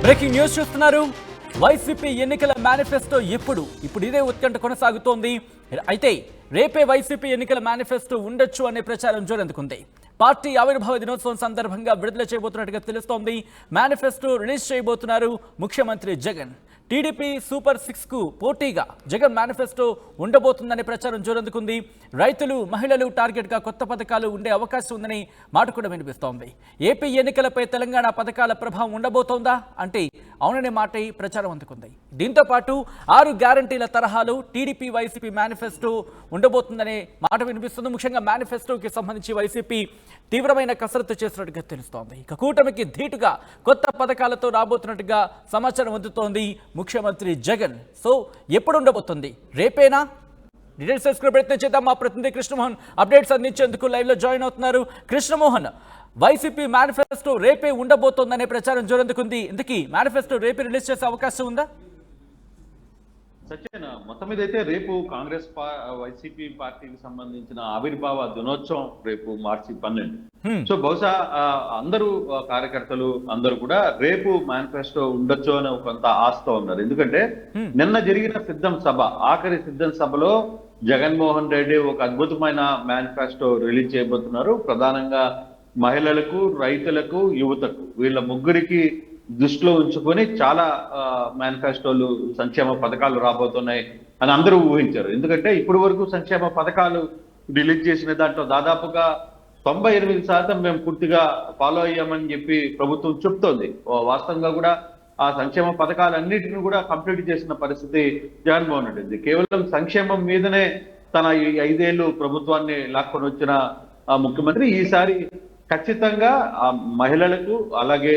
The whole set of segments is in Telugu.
బ్రేకింగ్ న్యూస్ చూస్తున్నారు. వైసీపీ ఎన్నికల మేనిఫెస్టో ఇప్పుడు ఇదే ఉత్కంఠ కొనసాగుతోంది. అయితే రేపే వైసీపీ ఎన్నికల మేనిఫెస్టో ఉండొచ్చు అనే ప్రచారం జోరందుకుంది. పార్టీ ఆవిర్భావ దినోత్సవం సందర్భంగా విడుదల చేయబోతున్నట్టుగా తెలుస్తోంది. మేనిఫెస్టో రిలీజ్ చేయబోతున్నారు ముఖ్యమంత్రి జగన్. టీడీపీ సూపర్ 6 కు పోటీగా జగన్ మేనిఫెస్టో ఉండబోతుందనే ప్రచారం జోరందుకుంది. రైతులు, మహిళలు టార్గెట్గా కొత్త పథకాలు ఉండే అవకాశం ఉందని మాట కూడా వినిపిస్తోంది. ఏపీ ఎన్నికలపై తెలంగాణ పథకాల ప్రభావం ఉండబోతోందా అంటే అవుననే మాట ప్రచారం అందుకుంది. దీంతో పాటు 6 గ్యారంటీల తరహాలో టీడీపీ వైసీపీ మేనిఫెస్టో ఉండబోతుందనే మాట వినిపిస్తుంది. ముఖ్యంగా మేనిఫెస్టోకి సంబంధించి వైసీపీ తీవ్రమైన కసరత్తు చేస్తున్నట్టుగా తెలుస్తోంది. ఇక కూటమికి ధీటుగా కొత్త పథకాలతో రాబోతున్నట్టుగా సమాచారం అందుతోంది ముఖ్యమంత్రి జగన్. సో ఎప్పుడు ఉండబోతుంది? రేపేనా? డీటెయిల్స్ తెలుసుకునే ప్రయత్నం చేద్దాం. మా ప్రతినిధి కృష్ణమోహన్ అప్డేట్స్ అందించేందుకు లైవ్ లో జాయిన్ అవుతున్నారు. కృష్ణమోహన్, వైసీపీ మేనిఫెస్టో రేపే ఉండబోతోందనే ప్రచారం జోరందుకుంది. ఇందుకీ మేనిఫెస్టో రేపే రిలీజ్ చేసే అవకాశం ఉందా? సత్యన, మొత్తం మీద అయితే రేపు కాంగ్రెస్ వైసీపీ పార్టీకి సంబంధించిన ఆవిర్భావ దినోత్సవం రేపు మార్చి 12. సో బహుశా అందరూ కార్యకర్తలు అందరూ కూడా రేపు మేనిఫెస్టో ఉండొచ్చు అని కొంత ఆశతో ఉన్నారు. ఎందుకంటే నిన్న జరిగిన సిద్ధం సభ, ఆఖరి సిద్ధం సభలో జగన్మోహన్ రెడ్డి ఒక అద్భుతమైన మేనిఫెస్టో రిలీజ్ చేయబోతున్నారు. ప్రధానంగా మహిళలకు, రైతులకు, యువతకు, వీళ్ళ ముగ్గురికి దృష్టిలో ఉంచుకొని చాలా మేనిఫెస్టోలు, సంక్షేమ పథకాలు రాబోతున్నాయి అని అందరూ ఊహించారు. ఎందుకంటే ఇప్పటి వరకు సంక్షేమ పథకాలు రిలీజ్ చేసిన దాంట్లో దాదాపుగా 98% మేము పూర్తిగా ఫాలో అయ్యామని చెప్పి ప్రభుత్వం చెప్తోంది. వాస్తవంగా కూడా ఆ సంక్షేమ పథకాలన్నిటిని కూడా కంప్లీట్ చేసిన పరిస్థితి జగన్మోహన్ రెడ్డి. కేవలం సంక్షేమం మీదనే తన ఈ 5 ఏళ్ళు ప్రభుత్వాన్ని లాక్కొని వచ్చిన ముఖ్యమంత్రి ఈసారి ఖచ్చితంగా మహిళలకు, అలాగే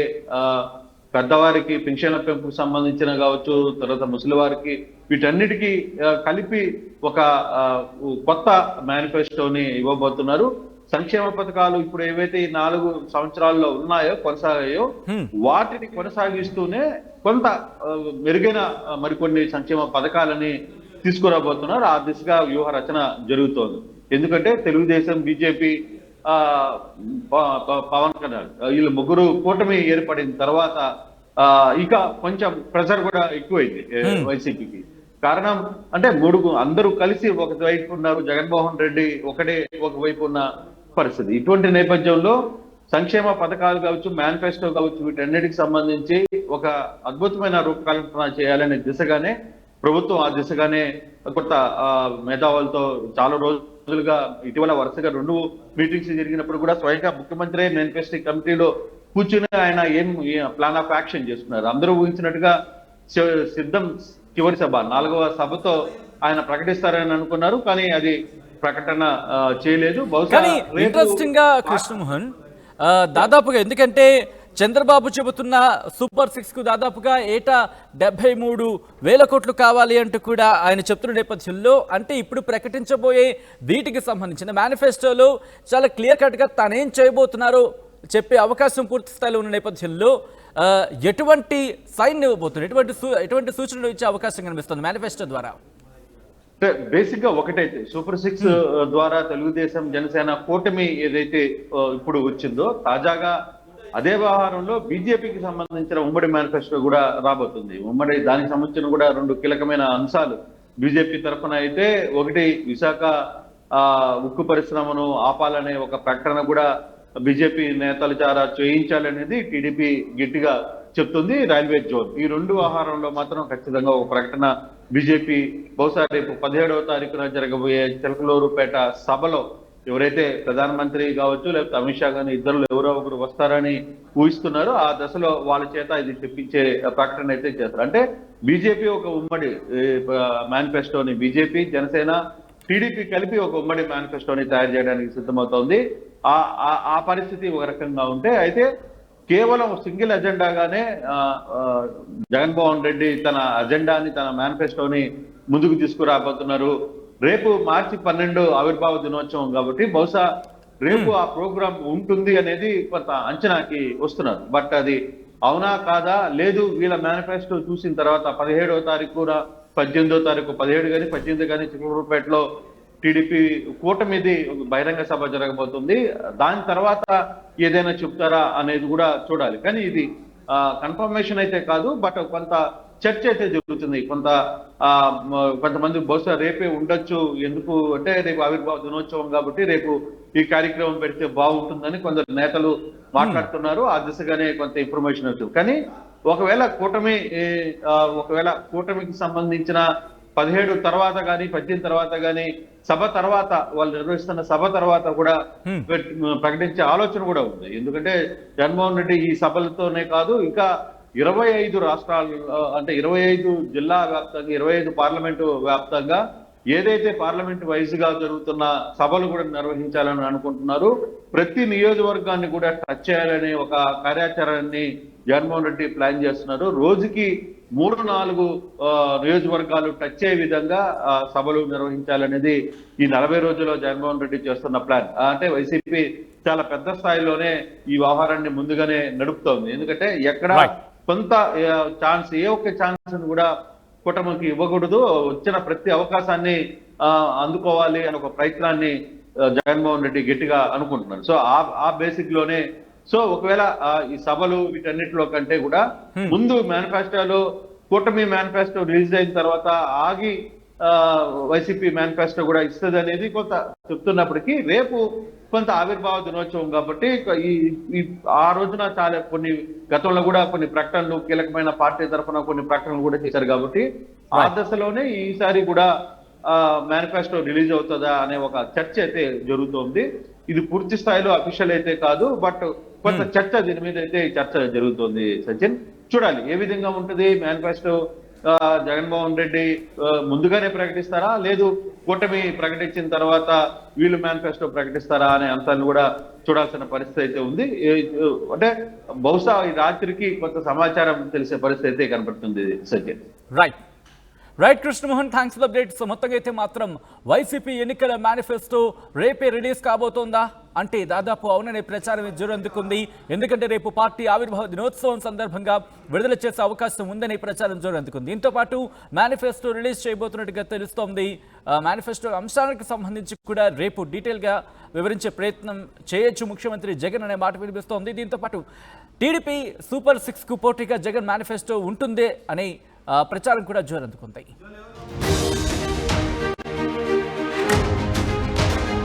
పెద్దవారికి పెన్షన్ల పెంపుకు సంబంధించిన కావచ్చు, తర్వాత ముసలి వారికి, వీటన్నిటికీ కలిపి ఒక కొత్త మేనిఫెస్టోని ఇవ్వబోతున్నారు. సంక్షేమ పథకాలు ఇప్పుడు ఏవైతే 4 సంవత్సరాల్లో ఉన్నాయో, కొనసాగాయో, వాటిని కొనసాగిస్తూనే కొంత మెరుగైన మరికొన్ని సంక్షేమ పథకాలని తీసుకురాబోతున్నారు. ఆ దిశగా వ్యూహ రచన జరుగుతోంది. ఎందుకంటే తెలుగుదేశం, బీజేపీ, పవన్ కళ్యాణ్ వీళ్ళు ముగ్గురు కూటమి ఏర్పడిన తర్వాత ఇక కొంచెం ప్రెషర్ కూడా ఎక్కువైంది వైసీపీకి. కారణం అంటే అందరూ కలిసి ఒకవైపు ఉన్నారు, జగన్మోహన్ రెడ్డి ఒకవైపు ఉన్న పరిస్థితి. ఇటువంటి నేపథ్యంలో సంక్షేమ పథకాలు కావచ్చు, మేనిఫెస్టో కావచ్చు, వీటన్నిటికి సంబంధించి ఒక అద్భుతమైన రూపకల్పన చేయాలనే దిశగానే ప్రభుత్వం, ఆ దిశగానే కొత్త మేధావులతో చాలా రోజులుగా ఇటీవల వరుసగా 2 మీటింగ్స్ జరిగినప్పుడు కూడా స్వయంగా ముఖ్యమంత్రి మేనిఫెస్టో కమిటీలో కూర్చుని ఆయన ఏం ప్లాన్ ఆఫ్ యాక్షన్ చేస్తున్నారు. అందరూ ఊహించినట్టుగా సిద్ధం చివరి సభ 4వ సభతో ఆయన ప్రకటిస్తారని అనుకున్నారు. కానీ అది ప్రకటన చేయలేదు. బహుశా ఇంట్రెస్టింగ్ గా కృష్ణమోహన్, దాదాపుగా ఎందుకంటే చంద్రబాబు చెబుతున్న సూపర్ 6 కు దాదాపుగా ఏటా 73,000 కోట్లు కావాలి అంటూ కూడా ఆయన చెప్తున్న నేపథ్యంలో, అంటే ఇప్పుడు ప్రకటించబోయే వీటికి సంబంధించిన మేనిఫెస్టోలో చాలా క్లియర్ కట్ గా తనేం చేయబోతున్నారో చెప్పే అవకాశం పూర్తి స్థాయిలో ఉన్న నేపథ్యంలో ఎటువంటి సైన్ ఇవ్వబోతున్నారు, ఎటువంటి సూచనలు ఇచ్చే అవకాశం కనిపిస్తుంది మేనిఫెస్టో ద్వారా? బేసిక్ గా ఒకటైతే సూపర్ 6 ద్వారా తెలుగుదేశం, జనసేన కూటమి ఏదైతే ఇప్పుడు వచ్చిందో, తాజాగా అదే వ్యవహారంలో బీజేపీకి సంబంధించిన ఉమ్మడి మేనిఫెస్టో కూడా రాబోతుంది. దానికి సంబంధించిన కూడా 2 కీలకమైన అంశాలు బీజేపీ తరఫున అయితే, ఒకటి విశాఖ ఉక్కు పరిశ్రమను ఆపాలనే ఒక ప్రకటన కూడా బీజేపీ నేతల ద్వారా చేయించాలనేది టీడీపీ గట్టిగా చెప్తుంది. రైల్వే జోన్, ఈ 2 వ్యవహారంలో మాత్రం ఖచ్చితంగా ఒక ప్రకటన బీజేపీ బహుశా రేపు 17వ తారీఖున జరగబోయే చిలకలూరుపేట సభలో ఎవరైతే ప్రధానమంత్రి కావచ్చు, లేకపోతే అమిత్ షా కానీ ఇద్దరు ఎవరో ఒకరు వస్తారని ఊహిస్తున్నారు. ఆ దశలో వాళ్ళ చేత ఇది తెప్పించే ప్రకటన అయితే చేస్తారు. అంటే బీజేపీ ఒక ఉమ్మడి మేనిఫెస్టోని, బీజేపీ, జనసేన, టీడీపీ కలిపి ఒక ఉమ్మడి మేనిఫెస్టోని తయారు చేయడానికి సిద్ధమవుతోంది. ఆ పరిస్థితి ఒక రకంగా ఉంటే, అయితే కేవలం సింగిల్ అజెండాగానే జగన్మోహన్ రెడ్డి తన అజెండాని, తన మేనిఫెస్టోని ముందుకు తీసుకురాబోతున్నారు. రేపు మార్చి 12 ఆవిర్భావ దినోత్సవం కాబట్టి బహుశా రేపు ఆ ప్రోగ్రాం ఉంటుంది అనేది కొంత అంచనాకి వస్తున్నారు. బట్ అది అవునా కాదా, లేదు వీళ్ళ మేనిఫెస్టో చూసిన తర్వాత 17వ తారీఖు, 18వ తారీఖు, 17 కానీ 18 కానీ చిలకలూరుపేటలో టీడీపీ కూటమిది బహిరంగ సభ జరగబోతుంది. దాని తర్వాత ఏదైనా చెప్తారా అనేది కూడా చూడాలి. కానీ ఇది కన్ఫర్మేషన్ అయితే కాదు, బట్ కొంత చర్చ అయితే జరుగుతుంది. కొంతమంది బహుశా రేపే ఉండొచ్చు, ఎందుకు అంటే రేపు ఆవిర్భావ దినోత్సవం కాబట్టి రేపు ఈ కార్యక్రమం పెడితే బాగుంటుందని కొందరు నేతలు మాట్లాడుతున్నారు. ఆ దిశగానే కొంత ఇన్ఫర్మేషన్ వచ్చింది. కానీ ఒకవేళ కూటమికి సంబంధించిన 17 తర్వాత కానీ 18 తర్వాత కానీ సభ తర్వాత వాళ్ళు నిర్వహిస్తున్న సభ తర్వాత కూడా ప్రకటించే ఆలోచన కూడా ఉంది. ఎందుకంటే జగన్మోహన్ రెడ్డి ఈ సభలతోనే కాదు, ఇంకా 25 రాష్ట్రాలు అంటే 25 జిల్లా వ్యాప్తంగా 25 పార్లమెంటు వ్యాప్తంగా ఏదైతే పార్లమెంట్ వైజ్ గా జరుగుతున్న సభలు కూడా నిర్వహించాలని అనుకుంటున్నారు. ప్రతి నియోజకవర్గాన్ని కూడా టచ్ చేయాలనే ఒక కార్యాచరణని జగన్మోహన్ రెడ్డి ప్లాన్ చేస్తున్నారు. రోజుకి 3-4 నియోజకవర్గాలు టచ్ అయ్యే విధంగా సభలు నిర్వహించాలనేది ఈ 40 రోజుల్లో జగన్మోహన్ రెడ్డి చేస్తున్న ప్లాన్. అంటే వైసీపీ చాలా పెద్ద స్థాయిలోనే ఈ వ్యవహారాన్ని ముందుగానే నడుపుతోంది. ఎందుకంటే ఎక్కడ కొంత ఛాన్స్, ఏ ఒక్క ఛాన్స్ కూడా కూటమికి ఇవ్వకూడదు, వచ్చిన ప్రతి అవకాశాన్ని అందుకోవాలి అని ఒక ప్రయత్నాన్ని జగన్మోహన్ రెడ్డి గట్టిగా అనుకుంటున్నారు. సో ఆ బేసిక్ లోనే ఒకవేళ ఈ సభలు వీటన్నిటిలో కంటే కూడా ముందు మేనిఫెస్టోలో కూటమి మేనిఫెస్టో రిలీజ్ అయిన తర్వాత ఆగి వైసీపీ మేనిఫెస్టో కూడా ఇస్తుంది అనేది కొంత చెప్తున్నప్పటికీ, రేపు కొంత ఆవిర్భావ దినోత్సవం కాబట్టి ఆ రోజున చాలా గతంలో కూడా కొన్ని ప్రకటనలు, కీలకమైన పార్టీ తరఫున కొన్ని ప్రకటనలు కూడా చేశారు కాబట్టి ఆ దశలోనే ఈసారి కూడా మేనిఫెస్టో రిలీజ్ అవుతుందా అనే ఒక చర్చ అయితే జరుగుతోంది. ఇది పూర్తి స్థాయిలో అఫీషియల్ అయితే కాదు, బట్ కొంత చర్చ దీని మీద అయితే చర్చ జరుగుతోంది. సచిన్, చూడాలి ఏ విధంగా ఉంటుంది మేనిఫెస్టో. జగన్మోహన్ రెడ్డి ముందుగానే ప్రకటిస్తారా, లేదు కూటమి ప్రకటించిన తర్వాత వీళ్ళు మేనిఫెస్టో ప్రకటిస్తారా అనే అంశాన్ని కూడా చూడాల్సిన పరిస్థితి అయితే ఉంది. అంటే బహుశా ఈ రాత్రికి కొంత సమాచారం తెలిసే పరిస్థితి అయితే కనబడుతుంది. Sachin, right Krishnamohan, thanks for the update. So మొత్తంగా అయితే మాత్రం వైసీపీ ఎన్నికల మేనిఫెస్టో రేపే రిలీజ్ కాబోతోందా అంటే దాదాపు అవుననే ప్రచారం జోరందుకుంది. ఎందుకంటే రేపు పార్టీ ఆవిర్భావ దినోత్సవం సందర్భంగా విడుదల చేసే అవకాశం ఉందనే ప్రచారం జోరందుకుంది. దీంతో పాటు మేనిఫెస్టో రిలీజ్ చేయబోతున్నట్టుగా తెలుస్తోంది. మేనిఫెస్టో అంశాలకు సంబంధించి కూడా రేపు డీటెయిల్గా వివరించే ప్రయత్నం చేయొచ్చు ముఖ్యమంత్రి జగన్ అనే మాట వినిపిస్తోంది. దీంతో పాటు టీడీపీ సూపర్ 6కు పోటీగా జగన్ మేనిఫెస్టో ఉంటుంది అనే ప్రచారం కూడా జోరందుకుంది.